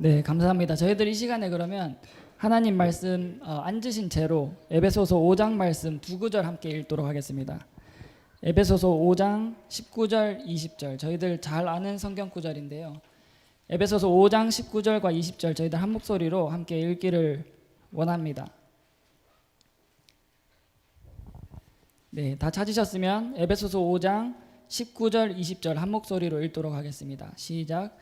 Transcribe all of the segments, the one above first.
네, 감사합니다. 저희들 이 시간에 그러면 하나님 말씀 앉으신 채로 에베소서 5장 말씀 두 구절 함께 읽도록 하겠습니다. 에베소서 5장 19절 20절 저희들 잘 아는 성경 구절인데요. 에베소서 5장 19절과 20절 저희들 한 목소리로 함께 읽기를 원합니다. 네, 다 찾으셨으면 에베소서 5장 19절 20절 한 목소리로 읽도록 하겠습니다. 시작.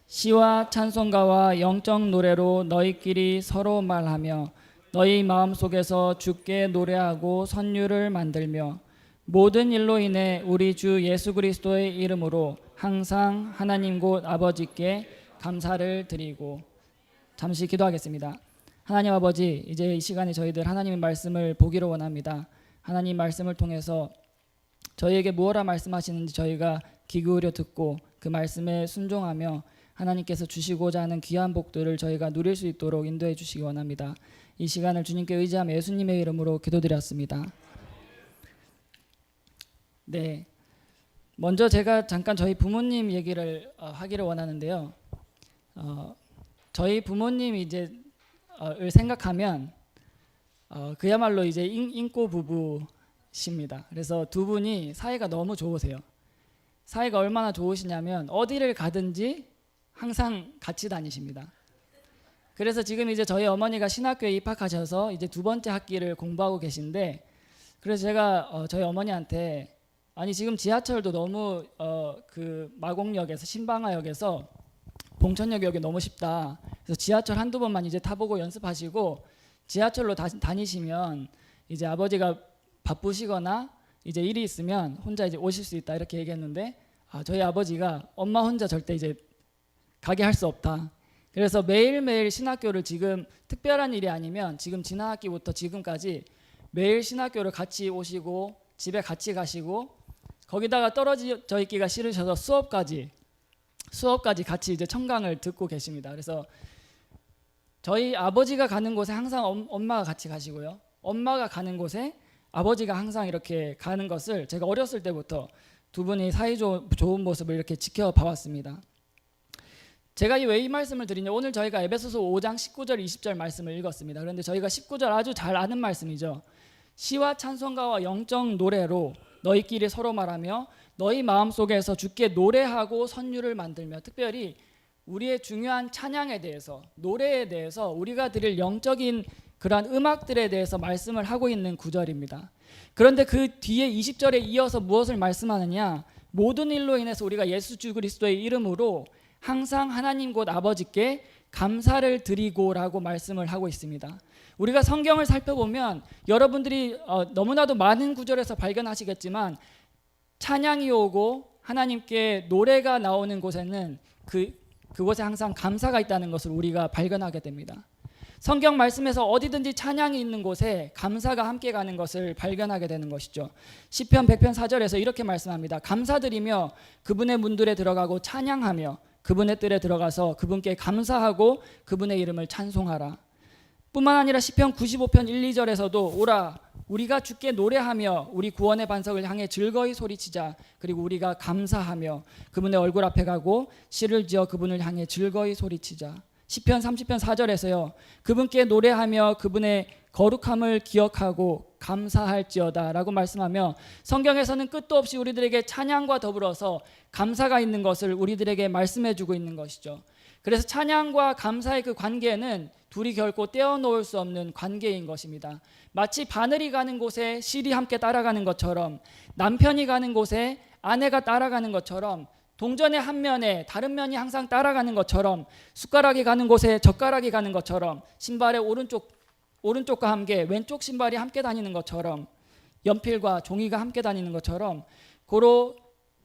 시와 찬송가와 영적 노래로 너희끼리 서로 말하며 너희 마음속에서 주께 노래하고 선율을 만들며 모든 일로 인해 우리 주 예수 그리스도의 이름으로 항상 하나님 곧 아버지께 감사를 드리고. 잠시 기도하겠습니다. 하나님 아버지, 이제 이 시간에 저희들 하나님의 말씀을 보기를 원합니다. 하나님 말씀을 통해서 저희에게 무엇라 말씀하시는지 저희가 귀 기울여 듣고 그 말씀에 순종하며 하나님께서 주시고자 하는 귀한 복들을 저희가 누릴 수 있도록 인도해 주시기 원합니다. 이 시간을 주님께 의지하며 예수님의 이름으로 기도드렸습니다. 네, 먼저 제가 잠깐 저희 부모님 얘기를 하기를 원하는데요. 저희 부모님 이제 을 생각하면 그야말로 이제 인꼬 부부십니다. 그래서 두 분이 사이가 너무 좋으세요. 사이가 얼마나 좋으시냐면 어디를 가든지 항상 같이 다니십니다. 그래서 지금 이제 저희 어머니가 신학교에 입학하셔서 이제 두 번째 학기를 공부하고 계신데, 그래서 제가 저희 어머니한테 아니 지금 지하철도 너무 그 마곡역에서 신방화역에서 봉천역이 너무 쉽다. 그래서 지하철 한두 번만 이제 타보고 연습하시고 지하철로 다니시면 이제 아버지가 바쁘시거나 이제 일이 있으면 혼자 이제 오실 수 있다 이렇게 얘기했는데, 저희 아버지가 엄마 혼자 절대 이제 가게 할 수 없다. 그래서 매일매일 신학교를 지금 특별한 일이 아니면 지금 지난 학기부터 지금까지 매일 신학교를 같이 오시고 집에 같이 가시고 거기다가 떨어져 있기가 싫으셔서 수업까지 같이 이제 청강을 듣고 계십니다. 그래서 저희 아버지가 가는 곳에 항상 엄마가 같이 가시고요. 엄마가 가는 곳에 아버지가 항상 이렇게 가는 것을 제가 어렸을 때부터 두 분이 사이 좋은 모습을 이렇게 지켜봐 왔습니다. 제가 왜 이 말씀을 드리냐, 오늘 저희가 에베소서 5장 19절 20절 말씀을 읽었습니다. 그런데 저희가 19절 아주 잘 아는 말씀이죠. 시와 찬송가와 영적 노래로 너희끼리 서로 말하며 너희 마음속에서 주께 노래하고 선율을 만들며, 특별히 우리의 중요한 찬양에 대해서, 노래에 대해서, 우리가 드릴 영적인 그러한 음악들에 대해서 말씀을 하고 있는 구절입니다. 그런데 그 뒤에 20절에 이어서 무엇을 말씀하느냐, 모든 일로 인해서 우리가 예수 주 그리스도의 이름으로 항상 하나님 곧 아버지께 감사를 드리고라고 말씀을 하고 있습니다. 우리가 성경을 살펴보면 여러분들이 너무나도 많은 구절에서 발견하시겠지만 찬양이 오고 하나님께 노래가 나오는 곳에는 그곳에 항상 감사가 있다는 것을 우리가 발견하게 됩니다. 성경 말씀에서 어디든지 찬양이 있는 곳에 감사가 함께 가는 것을 발견하게 되는 것이죠. 시편 100편 4절에서 이렇게 말씀합니다. 감사드리며 그분의 문들에 들어가고 찬양하며 그분의 뜰에 들어가서 그분께 감사하고 그분의 이름을 찬송하라. 뿐만 아니라 시편 95편 1, 2절에서도 오라 우리가 주께 노래하며 우리 구원의 반석을 향해 즐거이 소리치자. 그리고 우리가 감사하며 그분의 얼굴 앞에 가고 시를 지어 그분을 향해 즐거이 소리치자. 시편 30편 4절에서요. 그분께 노래하며 그분의 거룩함을 기억하고 감사할지어다 라고 말씀하며, 성경에서는 끝도 없이 우리들에게 찬양과 더불어서 감사가 있는 것을 우리들에게 말씀해 주고 있는 것이죠. 그래서 찬양과 감사의 그 관계는 둘이 결코 떼어놓을 수 없는 관계인 것입니다. 마치 바늘이 가는 곳에 실이 함께 따라가는 것처럼, 남편이 가는 곳에 아내가 따라가는 것처럼, 동전의 한 면에 다른 면이 항상 따라가는 것처럼, 숟가락이 가는 곳에 젓가락이 가는 것처럼, 신발의 오른쪽과 함께 왼쪽 신발이 함께 다니는 것처럼, 연필과 종이가 함께 다니는 것처럼, 고로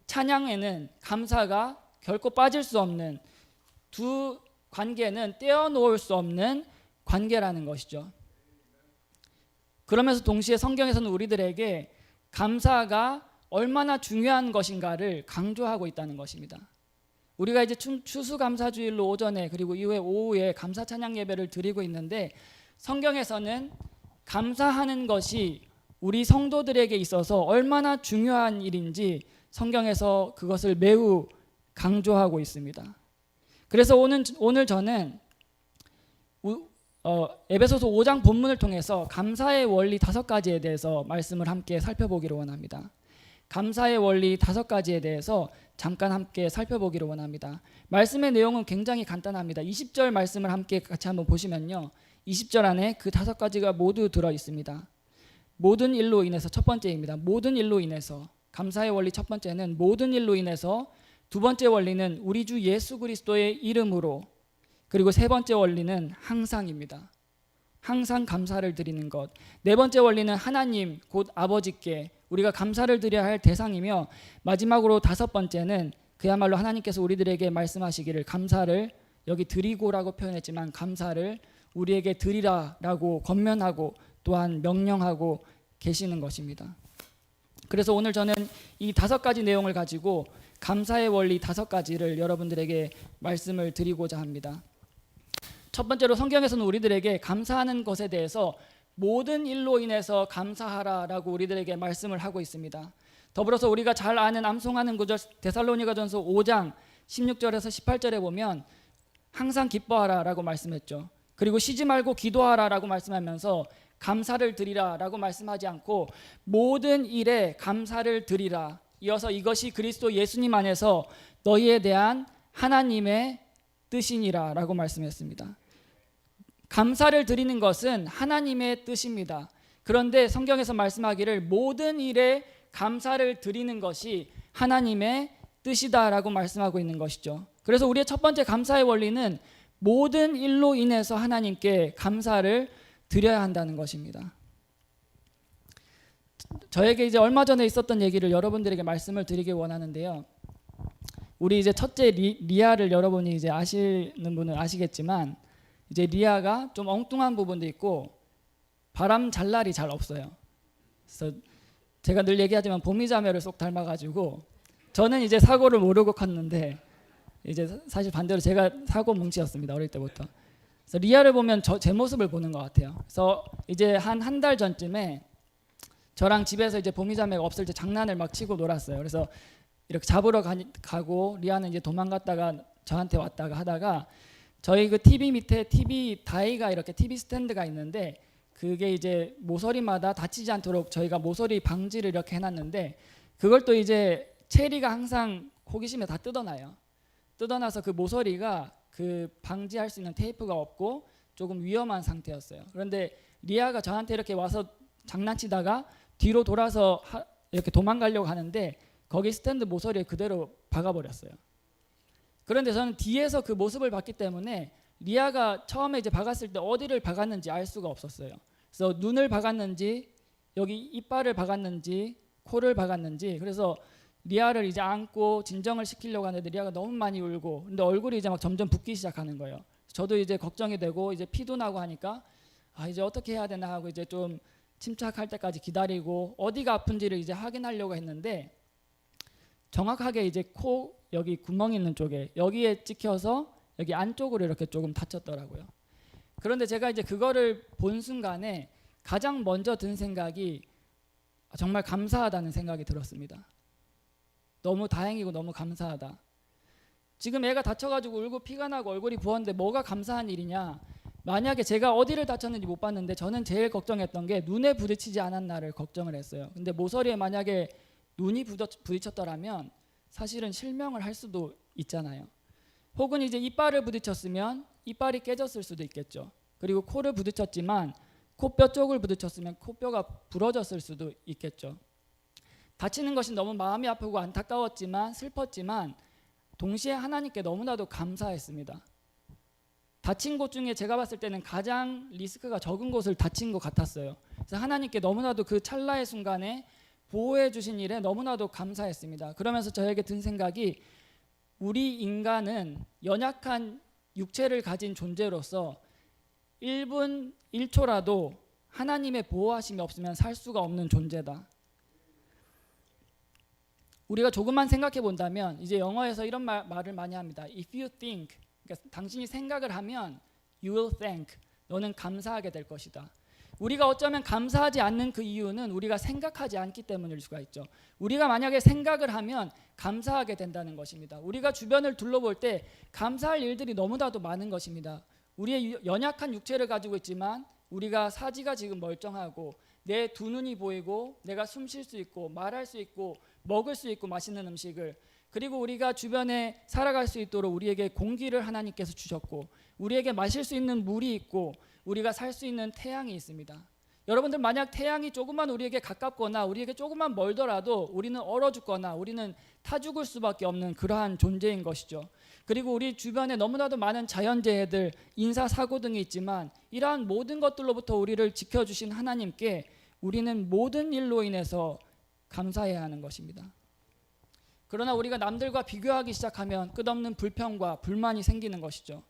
찬양에는 감사가 결코 빠질 수 없는, 두 관계는 떼어놓을 수 없는 관계라는 것이죠. 그러면서 동시에 성경에서는 우리들에게 감사가 얼마나 중요한 것인가를 강조하고 있다는 것입니다. 우리가 이제 추수감사주일로 오전에 그리고 이후에 오후에 감사 찬양 예배를 드리고 있는데, 성경에서는 감사하는 것이 우리 성도들에게 있어서 얼마나 중요한 일인지 성경에서 그것을 매우 강조하고 있습니다. 그래서 오늘 저는 에베소서 5장 본문을 통해서 감사의 원리 5가지에 대해서 말씀을 함께 살펴보기를 원합니다. 감사의 원리 5가지에 대해서 잠깐 함께 살펴보기를 원합니다. 말씀의 내용은 굉장히 간단합니다. 20절 말씀을 함께 같이 한번 보시면요, 20절 안에 그 5가지가 모두 들어 있습니다. 모든 일로 인해서 첫 번째입니다. 모든 일로 인해서. 감사의 원리 첫 번째는 모든 일로 인해서, 두 번째 원리는 우리 주 예수 그리스도의 이름으로, 그리고 세 번째 원리는 항상입니다. 항상 감사를 드리는 것. 네 번째 원리는 하나님 곧 아버지께 우리가 감사를 드려야 할 대상이며, 마지막으로 5번째는 그야말로 하나님께서 우리들에게 말씀하시기를 감사를, 여기 드리고라고 표현했지만 감사를 우리에게 드리라라고 권면하고 또한 명령하고 계시는 것입니다. 그래서 오늘 저는 이 5가지 내용을 가지고 감사의 원리 5가지를 여러분들에게 말씀을 드리고자 합니다. 첫 번째로 성경에서는 우리들에게 감사하는 것에 대해서 모든 일로 인해서 감사하라라고 우리들에게 말씀을 하고 있습니다. 더불어서 우리가 잘 아는 암송하는 구절 데살로니가전서 5장 16절에서 18절에 보면 항상 기뻐하라라고 말씀했죠. 그리고 쉬지 말고 기도하라라고 말씀하면서 감사를 드리라라고 말씀하지 않고 모든 일에 감사를 드리라. 이어서 이것이 그리스도 예수님 안에서 너희에 대한 하나님의 뜻이니라라고 말씀했습니다. 감사를 드리는 것은 하나님의 뜻입니다. 그런데 성경에서 말씀하기를 모든 일에 감사를 드리는 것이 하나님의 뜻이다라고 말씀하고 있는 것이죠. 그래서 우리의 첫 번째 감사의 원리는 모든 일로 인해서 하나님께 감사를 드려야 한다는 것입니다. 저에게 이제 얼마 전에 있었던 얘기를 여러분들에게 말씀을 드리기 원하는데요. 우리 이제 첫째 리아를 여러분이 이제 아시는 분은 아시겠지만, 이제 리아가 좀 엉뚱한 부분도 있고 바람 잘 날이 잘 없어요. 그래서 제가 늘 얘기하지만 보미자매를 쏙 닮아가지고 저는 이제 사고를 모르고 컸는데, 이제 사실 반대로 제가 사고 뭉치였습니다, 어릴 때부터. 그래서 리아를 보면 제 모습을 보는 것 같아요. 그래서 이제 한 달 전쯤에 저랑 집에서 이제 보미자매가 없을 때 장난을 막 치고 놀았어요. 그래서 이렇게 잡으러 가고 리아는 이제 도망갔다가 저한테 왔다가 하다가, 저희 그 TV 밑에 TV 다이가 이렇게 TV 스탠드가 있는데, 그게 이제 모서리마다 다치지 않도록 저희가 모서리 방지를 이렇게 해놨는데, 그걸 또 이제 체리가 항상 호기심에 다 뜯어놔요. 뜯어놔서 그 모서리가 그 방지할 수 있는 테이프가 없고 조금 위험한 상태였어요. 그런데 리아가 저한테 이렇게 와서 장난치다가 뒤로 돌아서 이렇게 도망가려고 하는데 거기 스탠드 모서리에 그대로 박아버렸어요. 그런데 저는 뒤에서 그 모습을 봤기 때문에 리아가 처음에 이제 박았을 때 어디를 박았는지 알 수가 없었어요. 그래서 눈을 박았는지, 여기 이빨을 박았는지, 코를 박았는지. 그래서 리아를 이제 안고 진정을 시키려고 하는데 리아가 너무 많이 울고, 근데 얼굴이 이제 막 점점 붓기 시작하는 거예요. 저도 이제 걱정이 되고 이제 피도 나고 하니까 이제 어떻게 해야 되나 하고 이제 좀 침착할 때까지 기다리고 어디가 아픈지를 이제 확인하려고 했는데, 정확하게 이제 코 여기 구멍 있는 쪽에 여기에 찍혀서 여기 안쪽으로 이렇게 조금 다쳤더라고요. 그런데 제가 이제 그거를 본 순간에 가장 먼저 든 생각이 정말 감사하다는 생각이 들었습니다. 너무 다행이고 너무 감사하다. 지금 애가 다쳐가지고 울고 피가 나고 얼굴이 부었는데 뭐가 감사한 일이냐. 만약에 제가 어디를 다쳤는지 못 봤는데 저는 제일 걱정했던 게 눈에 부딪히지 않았나를 걱정을 했어요. 근데 모서리에 만약에 눈이 부딪혔더라면 사실은 실명을 할 수도 있잖아요. 혹은 이제 이빨을 부딪혔으면 이빨이 깨졌을 수도 있겠죠. 그리고 코를 부딪혔지만 코뼈 쪽을 부딪혔으면 코뼈가 부러졌을 수도 있겠죠. 다치는 것이 너무 마음이 아프고 안타까웠지만 슬펐지만 동시에 하나님께 너무나도 감사했습니다. 다친 곳 중에 제가 봤을 때는 가장 리스크가 적은 곳을 다친 것 같았어요. 그래서 하나님께 너무나도 그 찰나의 순간에 보호해 주신 일에 너무나도 감사했습니다. 그러면서 저에게 든 생각이, 우리 인간은 연약한 육체를 가진 존재로서 1분 1초라도 하나님의 보호하심이 없으면 살 수가 없는 존재다. 우리가 조금만 생각해 본다면, 이제 영어에서 이런 말을 많이 합니다. If you think, 그러니까 당신이 생각을 하면 you will thank, 너는 감사하게 될 것이다. 우리가 어쩌면 감사하지 않는 그 이유는 우리가 생각하지 않기 때문일 수가 있죠. 우리가 만약에 생각을 하면 감사하게 된다는 것입니다. 우리가 주변을 둘러볼 때 감사할 일들이 너무나도 많은 것입니다. 우리의 연약한 육체를 가지고 있지만 우리가 사지가 지금 멀쩡하고 내 두 눈이 보이고 내가 숨 쉴 수 있고 말할 수 있고 먹을 수 있고 맛있는 음식을, 그리고 우리가 주변에 살아갈 수 있도록 우리에게 공기를 하나님께서 주셨고 우리에게 마실 수 있는 물이 있고 우리가 살 수 있는 태양이 있습니다. 여러분들, 만약 태양이 조금만 우리에게 가깝거나 우리에게 조금만 멀더라도 우리는 얼어 죽거나 우리는 타 죽을 수밖에 없는 그러한 존재인 것이죠. 그리고 우리 주변에 너무나도 많은 자연재해들, 인사사고 등이 있지만 이러한 모든 것들로부터 우리를 지켜주신 하나님께 우리는 모든 일로 인해서 감사해야 하는 것입니다. 그러나 우리가 남들과 비교하기 시작하면 끝없는 불평과 불만이 생기는 것이죠.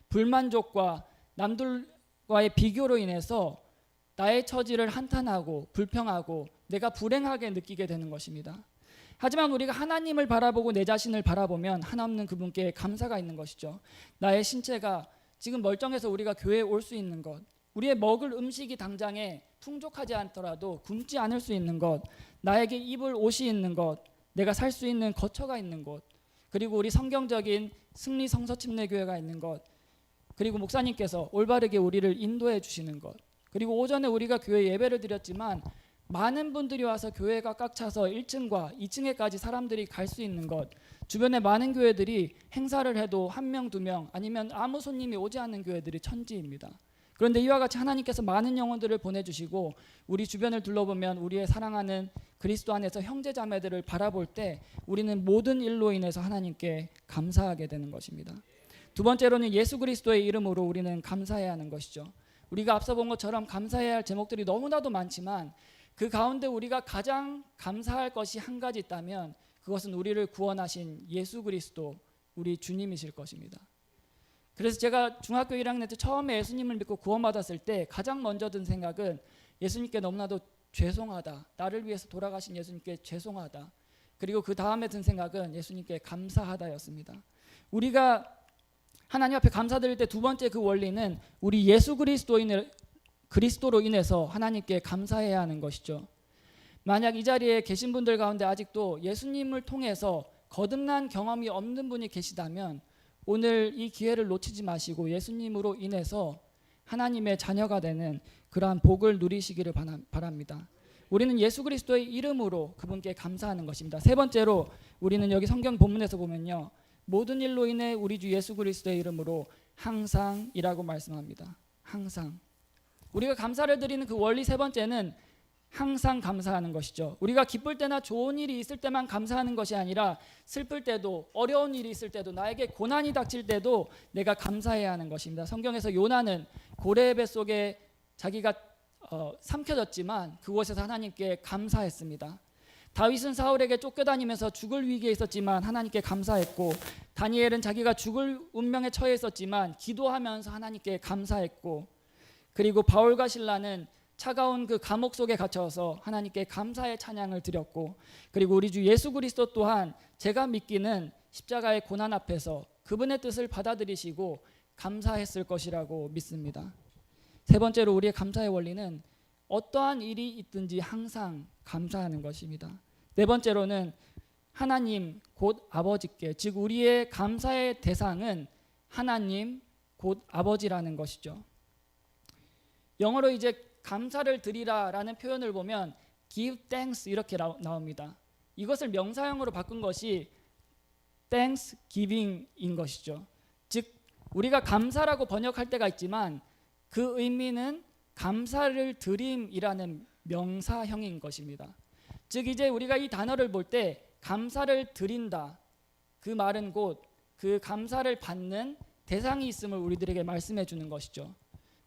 불만족과 남들과의 비교로 인해서 나의 처지를 한탄하고 불평하고 내가 불행하게 느끼게 되는 것입니다. 하지만 우리가 하나님을 바라보고 내 자신을 바라보면 하나없는 그분께 감사가 있는 것이죠. 나의 신체가 지금 멀쩡해서 우리가 교회에 올 수 있는 것, 우리의 먹을 음식이 당장에 풍족하지 않더라도 굶지 않을 수 있는 것, 나에게 입을 옷이 있는 것, 내가 살 수 있는 거처가 있는 곳, 그리고 우리 성경적인 승리 성서침례교회가 있는 것, 그리고 목사님께서 올바르게 우리를 인도해 주시는 것, 그리고 오전에 우리가 교회 예배를 드렸지만 많은 분들이 와서 교회가 꽉 차서 1층과 2층에까지 사람들이 갈 수 있는 것, 주변에 많은 교회들이 행사를 해도 1명, 2명 아니면 아무 손님이 오지 않는 교회들이 천지입니다. 그런데 이와 같이 하나님께서 많은 영혼들을 보내주시고 우리 주변을 둘러보면 우리의 사랑하는 그리스도 안에서 형제자매들을 바라볼 때 우리는 모든 일로 인해서 하나님께 감사하게 되는 것입니다. 두 번째로는 예수 그리스도의 이름으로 우리는 감사해야 하는 것이죠. 우리가 앞서 본 것처럼 감사해야 할 제목들이 너무나도 많지만 그 가운데 우리가 가장 감사할 것이 한 가지 있다면 그것은 우리를 구원하신 예수 그리스도, 우리 주님이실 것입니다. 그래서 제가 중학교 1학년 때 처음에 예수님을 믿고 구원받았을 때 가장 먼저 든 생각은 예수님께 너무나도 죄송하다, 나를 위해서 돌아가신 예수님께 죄송하다, 그리고 그 다음에 든 생각은 예수님께 감사하다였습니다. 우리가 하나님 앞에 감사드릴 때 두 번째 그 원리는 우리 예수 그리스도로 인해서 하나님께 감사해야 하는 것이죠. 만약 이 자리에 계신 분들 가운데 아직도 예수님을 통해서 거듭난 경험이 없는 분이 계시다면 오늘 이 기회를 놓치지 마시고 예수님으로 인해서 하나님의 자녀가 되는 그러한 복을 누리시기를 바랍니다. 우리는 예수 그리스도의 이름으로 그분께 감사하는 것입니다. 세 번째로 우리는 여기 성경 본문에서 보면요, 모든 일로 인해 우리 주 예수 그리스도의 이름으로 항상이라고 말씀합니다. 항상. 우리가 감사를 드리는 그 원리 세 번째는 항상 감사하는 것이죠. 우리가 기쁠 때나 좋은 일이 있을 때만 감사하는 것이 아니라 슬플 때도, 어려운 일이 있을 때도, 나에게 고난이 닥칠 때도 내가 감사해야 하는 것입니다. 성경에서 요나는 고래의 뱃속에 자기가 삼켜졌지만 그곳에서 하나님께 감사했습니다. 다윗은 사울에게 쫓겨다니면서 죽을 위기에 있었지만 하나님께 감사했고, 다니엘은 자기가 죽을 운명에 처해 있었지만 기도하면서 하나님께 감사했고, 그리고 바울과 실라는 차가운 그 감옥 속에 갇혀서 하나님께 감사의 찬양을 드렸고, 그리고 우리 주 예수 그리스도 또한 제가 믿기는 십자가의 고난 앞에서 그분의 뜻을 받아들이시고 감사했을 것이라고 믿습니다. 세 번째로 우리의 감사의 원리는 어떠한 일이 있든지 항상 감사하는 것입니다. 네 번째로는 하나님 곧 아버지께, 즉 우리의 감사의 대상은 하나님 곧 아버지라는 것이죠. 영어로 이제 감사를 드리라라는 표현을 보면 give thanks 이렇게 나옵니다. 이것을 명사형으로 바꾼 것이 thanksgiving인 것이죠. 즉 우리가 감사라고 번역할 때가 있지만 그 의미는 감사를 드림이라는 명사형인 것입니다. 즉 이제 우리가 이 단어를 볼 때 감사를 드린다, 그 말은 곧 그 감사를 받는 대상이 있음을 우리들에게 말씀해 주는 것이죠.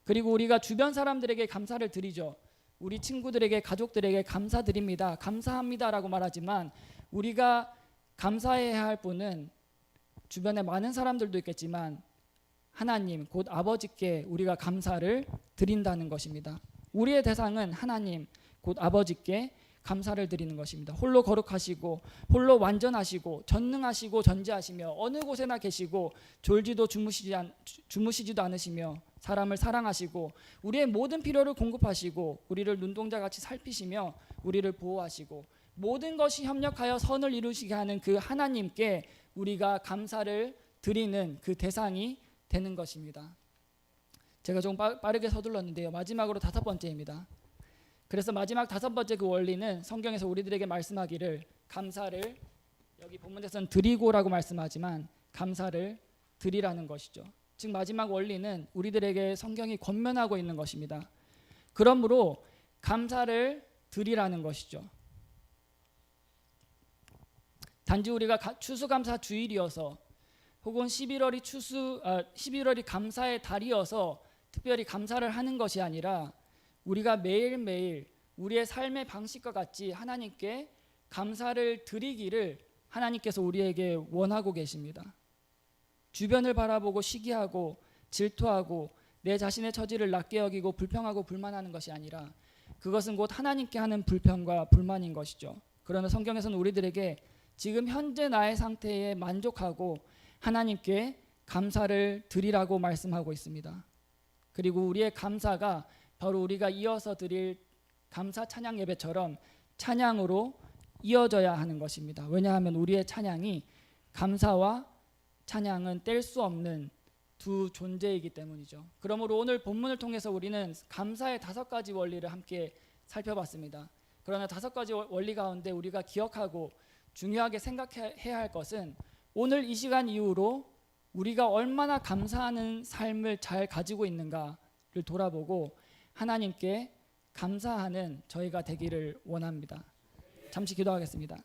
그리고 우리가 주변 사람들에게 감사를 드리죠. 우리 친구들에게, 가족들에게 감사드립니다, 감사합니다라고 말하지만 우리가 감사해야 할 분은 주변에 많은 사람들도 있겠지만 하나님 곧 아버지께 우리가 감사를 드린다는 것입니다. 우리의 대상은 하나님 곧 아버지께 감사를 드리는 것입니다. 홀로 거룩하시고 홀로 완전하시고 전능하시고 전지하시며 어느 곳에나 계시고 졸지도 주무시지도 않으시며 사람을 사랑하시고 우리의 모든 필요를 공급하시고 우리를 눈동자같이 살피시며 우리를 보호하시고 모든 것이 협력하여 선을 이루시게 하는 그 하나님께 우리가 감사를 드리는 그 대상이 되는 것입니다. 제가 좀 빠르게 서둘렀는데요. 마지막으로 5번째입니다. 그래서 마지막 5번째 그 원리는 성경에서 우리들에게 말씀하기를 감사를, 여기 본문에서는 드리고라고 말씀하지만 감사를 드리라는 것이죠. 즉 마지막 원리는 우리들에게 성경이 권면하고 있는 것입니다. 그러므로 감사를 드리라는 것이죠. 단지 우리가 추수감사 주일이어서 혹은 11월이 감사의 달이어서 특별히 감사를 하는 것이 아니라 우리가 매일매일 우리의 삶의 방식과 같이 하나님께 감사를 드리기를 하나님께서 우리에게 원하고 계십니다. 주변을 바라보고 시기하고 질투하고 내 자신의 처지를 낮게 여기고 불평하고 불만하는 것이 아니라 그것은 곧 하나님께 하는 불평과 불만인 것이죠. 그러나 성경에서는 우리들에게 지금 현재 나의 상태에 만족하고 하나님께 감사를 드리라고 말씀하고 있습니다. 그리고 우리의 감사가 바로 우리가 이어서 드릴 감사 찬양 예배처럼 찬양으로 이어져야 하는 것입니다. 왜냐하면 우리의 찬양이 감사와 찬양은 뗄 수 없는 두 존재이기 때문이죠. 그러므로 오늘 본문을 통해서 우리는 감사의 5가지 원리를 함께 살펴봤습니다. 그러나 5가지 원리 가운데 우리가 기억하고 중요하게 생각해야 할 것은 오늘 이 시간 이후로 우리가 얼마나 감사하는 삶을 잘 가지고 있는가를 돌아보고 하나님께 감사하는 저희가 되기를 원합니다. 잠시 기도하겠습니다.